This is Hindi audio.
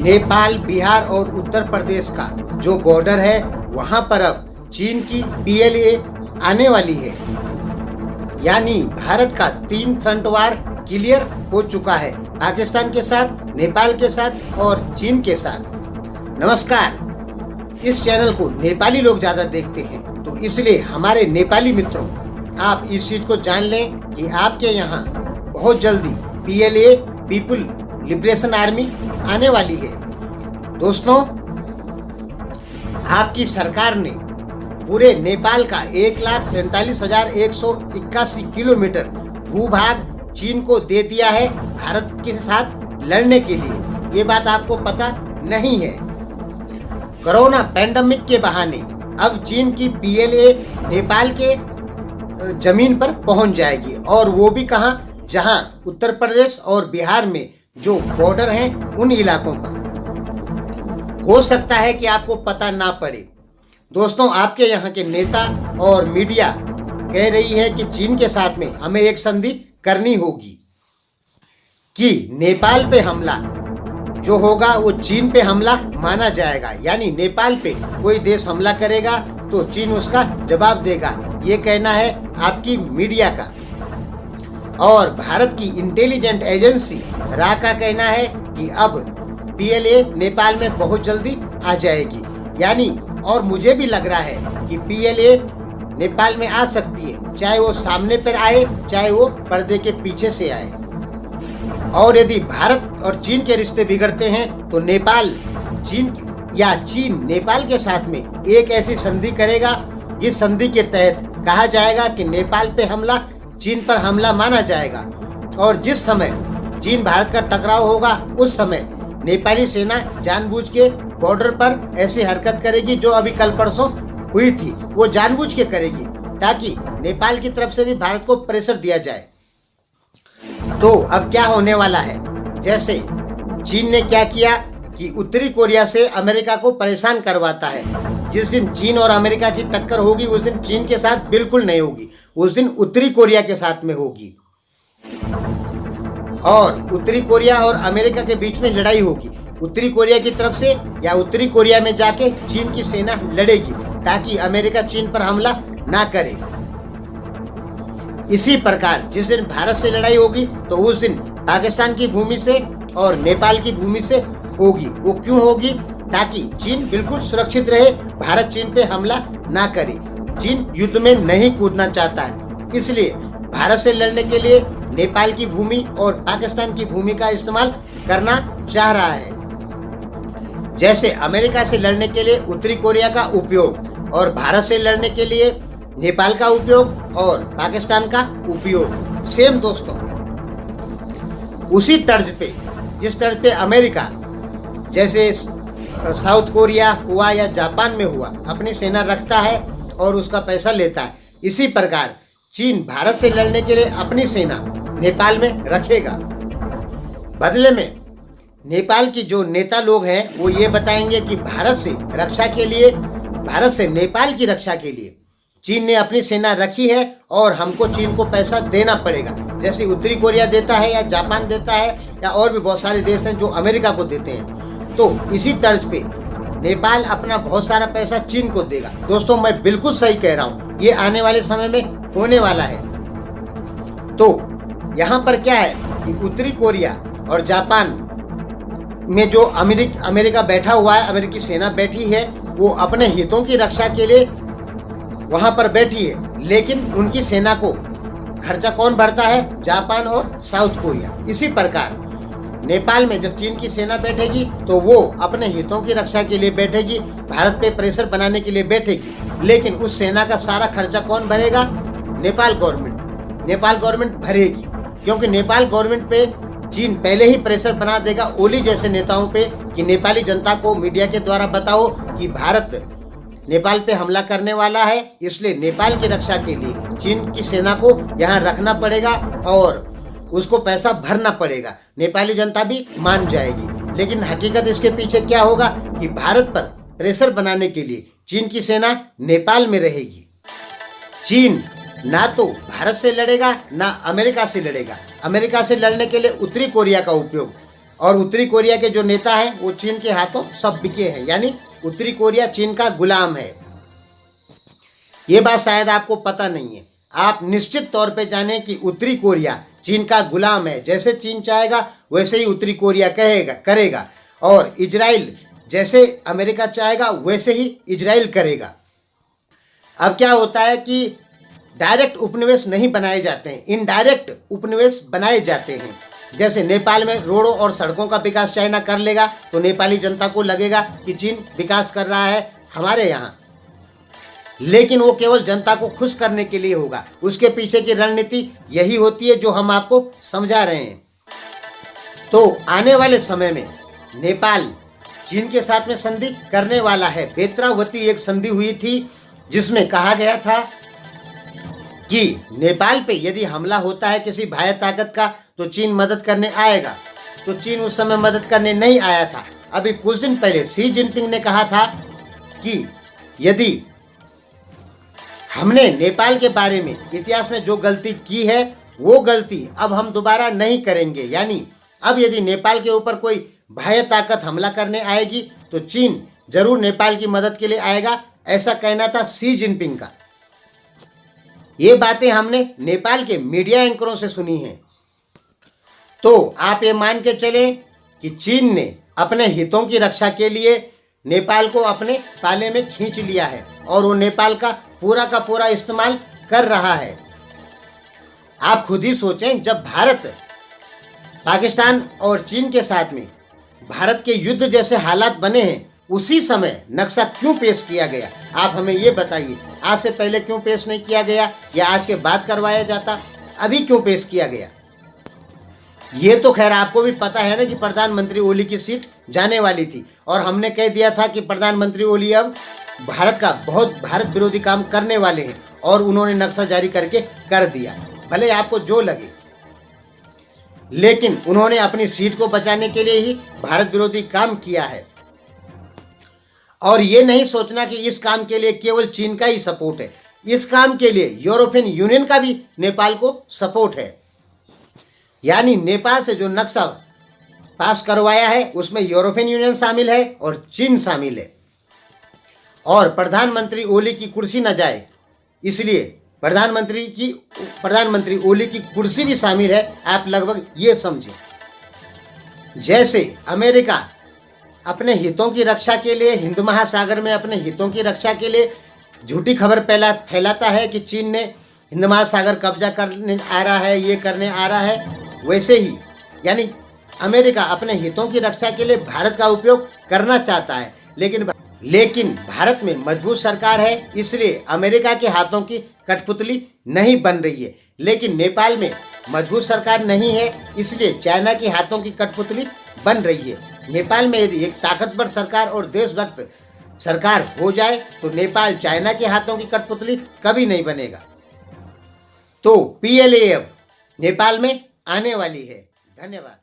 नेपाल, बिहार और उत्तर प्रदेश का जो बॉर्डर है वहां पर अब चीन की PLA आने वाली है। यानी भारत का 3 फ्रंट वार क्लियर हो चुका है, पाकिस्तान के साथ, नेपाल के साथ और चीन के साथ। नमस्कार, इस चैनल को नेपाली लोग ज़्यादा देखते हैं, तो इसलिए हमारे नेपाली मित्रों, आप इस चीज़ को जान लें कि आपके यहाँ बहुत जल्दी PLA पीपुल लिबरेशन आर्मी आने वाली है। दोस्तों, आपकी सरकार ने पूरे नेपाल का 1,47,181 किलोमीटर भूभाग चीन को दे दिया है भारत के साथ लड़ने के लिए। ये बात आपको पता नहीं है। कोरोना पैंडेमिक के बहाने अब चीन की PLA नेपाल के जमीन पर पहुंच जाएगी, और वो भी कहां, जहां उत्तर प्रदेश और बिहार में जो बॉर्डर हैं उन इलाकों पर। हो सकता है कि आपको पता ना पड़े। दोस्तों, आपके यहाँ के नेता और मीडिया कह रही है कि चीन के साथ में हमें एक संधि करनी होगी कि नेपाल पे हमला जो होगा वो चीन पे हमला माना जाएगा। यानी नेपाल पे कोई देश हमला करेगा तो चीन उसका जवाब देगा, ये कहना है आपकी मीडिया का। और भारत की इंटेलिजेंट एजेंसी रा का कहना है कि अब PLA नेपाल में बहुत जल्दी आ जाएगी। यानी, और मुझे भी लग रहा है कि PLA नेपाल में आ सकती है, चाहे वो सामने पर आए, चाहे वो पर्दे के पीछे से आए। और यदि भारत और चीन के रिश्ते बिगड़ते हैं तो नेपाल चीन नेपाल के साथ में एक ऐसी संधि करेगा जिस संधि के तहत कहा जाएगा कि नेपाल पे हमला चीन पर हमला माना जाएगा। और जिस समय चीन भारत का टकराव होगा उस समय नेपाली सेना जानबूझ के बॉर्डर पर ऐसी हरकत करेगी जो अभी कल परसों हुई थी, वो जानबूझ के करेगी ताकि नेपाल की तरफ से भी भारत को प्रेशर दिया जाए। तो अब क्या होने वाला है, जैसे चीन ने क्या किया कि उत्तरी कोरिया से अमेरिका को परेशान करवाता है। जिस दिन चीन और अमेरिका की टक्कर होगी उस दिन चीन के साथ बिल्कुल नहीं होगी, उस दिन उत्तरी कोरिया के साथ में होगी। और उत्तरी कोरिया और अमेरिका के बीच में लड़ाई होगी, उत्तरी कोरिया की तरफ से या उत्तरी कोरिया में जाके चीन की सेना लड़ेगी ताकि अमेरिका चीन पर हमला ना करे। इसी प्रकार जिस दिन भारत से लड़ाई होगी तो उस दिन पाकिस्तान की भूमि से और नेपाल की भूमि से होगी। वो क्यों होगी? ताकि चीन बिल्कुल सुरक्षित रहे, भारत चीन पे हमला ना करे। चीन युद्ध में नहीं कूदना चाहता है, इसलिए भारत से लड़ने के लिए नेपाल की भूमि और पाकिस्तान की भूमि का इस्तेमाल करना चाह रहा है। जैसे अमेरिका से लड़ने के लिए उत्तरी कोरिया का उपयोग और भारत से लड़ने के लिए नेपाल का उपयोग और पाकिस्तान का उपयोग सेम। दोस्तों, उसी तर्ज पे, जिस तर्ज पे अमेरिका जैसे साउथ कोरिया हुआ या जापान में हुआ अपनी सेना रखता है और उसका पैसा लेता है, इसी प्रकार चीन भारत से लड़ने के लिए अपनी सेना नेपाल में रखेगा। बदले में नेपाल की जो नेता लोग हैं वो ये बताएंगे कि भारत से नेपाल की रक्षा के लिए चीन ने अपनी सेना रखी है और हमको चीन को पैसा देना पड़ेगा, जैसे उत्तरी कोरिया देता है या जापान देता है या और भी बहुत सारे देश हैं जो अमेरिका को देते हैं। तो इसी तर्ज पे नेपाल अपना बहुत सारा पैसा चीन को देगा। दोस्तों, मैं बिल्कुल सही कह रहा हूँ, ये आने वाले समय में होने वाला है। तो यहाँ पर क्या है कि उत्तरी कोरिया और जापान में जो अमेरिका बैठा हुआ है, अमेरिकी सेना बैठी है, वो अपने हितों की रक्षा के लिए वहां पर बैठी है, लेकिन उनकी सेना को खर्चा कौन भरता है? जापान और साउथ कोरिया। इसी प्रकार नेपाल में जब चीन की सेना बैठेगी तो वो अपने हितों की रक्षा के लिए बैठेगी, भारत पे प्रेशर बनाने के लिए बैठेगी, लेकिन उस सेना का सारा खर्चा कौन भरेगा? नेपाल गवर्नमेंट भरेगी, क्योंकि नेपाल गवर्नमेंट पे चीन पहले ही प्रेशर बना देगा ओली जैसे नेताओं पे कि नेपाली जनता को मीडिया के द्वारा बताओ कि भारत नेपाल पे हमला करने वाला है, इसलिए नेपाल की रक्षा के लिए चीन की सेना को यहाँ रखना पड़ेगा और उसको पैसा भरना पड़ेगा। नेपाली जनता भी मान जाएगी, लेकिन हकीकत इसके पीछे क्या होगा कि भारत पर प्रेशर बनाने के लिए चीन की सेना नेपाल में रहेगी। चीन ना तो भारत से लड़ेगा ना अमेरिका से लड़ेगा। अमेरिका से लड़ने के लिए उत्तरी कोरिया का उपयोग और उत्तरी कोरिया के जो नेता हैं वो चीन के हाथों सब बिके हैं, यानी उत्तरी कोरिया चीन का गुलाम है। ये बात शायद आपको पता नहीं है। आप निश्चित तौर पे जानें कि उत्तरी कोरिया चीन का गुलाम है। जैसे चीन चाहेगा वैसे ही उत्तरी कोरिया करेगा, और इजराइल जैसे अमेरिका चाहेगा वैसे ही इजराइल करेगा। अब क्या होता है कि डायरेक्ट उपनिवेश नहीं बनाए जाते हैं, इनडायरेक्ट उपनिवेश बनाए जाते हैं। जैसे नेपाल में रोडों और सड़कों का विकास चाइना कर लेगा तो नेपाली जनता को लगेगा कि चीन विकास कर रहा है हमारे यहाँ, लेकिन वो केवल जनता को खुश करने के लिए होगा। उसके पीछे की रणनीति यही होती है जो हम आपको समझा रहे हैं। तो आने वाले समय में नेपाल चीन के साथ में संधि करने वाला है। बेत्रावती एक संधि हुई थी जिसमें कहा गया था कि नेपाल पे यदि हमला होता है किसी बाह्य ताकत का तो चीन मदद करने आएगा। तो चीन उस समय मदद करने नहीं आया था। अभी कुछ दिन पहले शी जिनपिंग ने कहा था कि यदि हमने नेपाल के बारे में इतिहास में जो गलती की है वो गलती अब हम दोबारा नहीं करेंगे। यानी अब यदि नेपाल के ऊपर कोई बाह्य ताकत हमला करने आएगी तो चीन जरूर नेपाल की मदद के लिए आएगा, ऐसा कहना था शी जिनपिंग का। ये बातें हमने नेपाल के मीडिया एंकरों से सुनी हैं। तो आप ये मान के चलें कि चीन ने अपने हितों की रक्षा के लिए नेपाल को अपने पाले में खींच लिया है और वो नेपाल का पूरा इस्तेमाल कर रहा है। आप खुद ही सोचें, जब भारत पाकिस्तान और चीन के साथ में भारत के युद्ध जैसे हालात बने हैं, उसी समय नक्शा क्यों पेश किया गया? आप हमें ये बताइए, आज से पहले क्यों पेश नहीं किया गया, या आज के बाद करवाया जाता? अभी क्यों पेश किया गया? ये तो खैर आपको भी पता है ना कि प्रधानमंत्री ओली की सीट जाने वाली थी और हमने कह दिया था कि प्रधानमंत्री ओली अब भारत विरोधी काम करने वाले हैं, और उन्होंने नक्शा जारी करके कर दिया। भले आपको जो लगे, लेकिन उन्होंने अपनी सीट को बचाने के लिए ही भारत विरोधी काम किया है। और ये नहीं सोचना कि इस काम के लिए केवल चीन का ही सपोर्ट है। इस काम के लिए यूरोपियन यूनियन का भी नेपाल को सपोर्ट है। यानी नेपाल से जो नक्शा पास करवाया है उसमें यूरोपियन यूनियन शामिल है और चीन शामिल है। और प्रधानमंत्री ओली की कुर्सी न जाए इसलिए प्रधानमंत्री ओली की कुर्सी भी शामिल है। आप लगभग ये समझें, जैसे अमेरिका अपने हितों की रक्षा के लिए हिंद महासागर में अपने हितों की रक्षा के लिए झूठी खबर फैलाता है कि चीन ने हिंद महासागर कब्जा करने आ रहा है, ये करने आ रहा है, वैसे ही यानी अमेरिका अपने हितों की रक्षा के लिए भारत का उपयोग करना चाहता है। लेकिन भारत में मजबूत सरकार है, इसलिए अमेरिका के हाथों की कठपुतली नहीं बन रही है। लेकिन नेपाल में मजबूत सरकार नहीं है, इसलिए चाइना के हाथों की कठपुतली बन रही है। नेपाल में यदि एक ताकतवर सरकार और देशभक्त सरकार हो जाए तो नेपाल चाइना के हाथों की कठपुतली कभी नहीं बनेगा। तो PLA अब नेपाल में आने वाली है। धन्यवाद।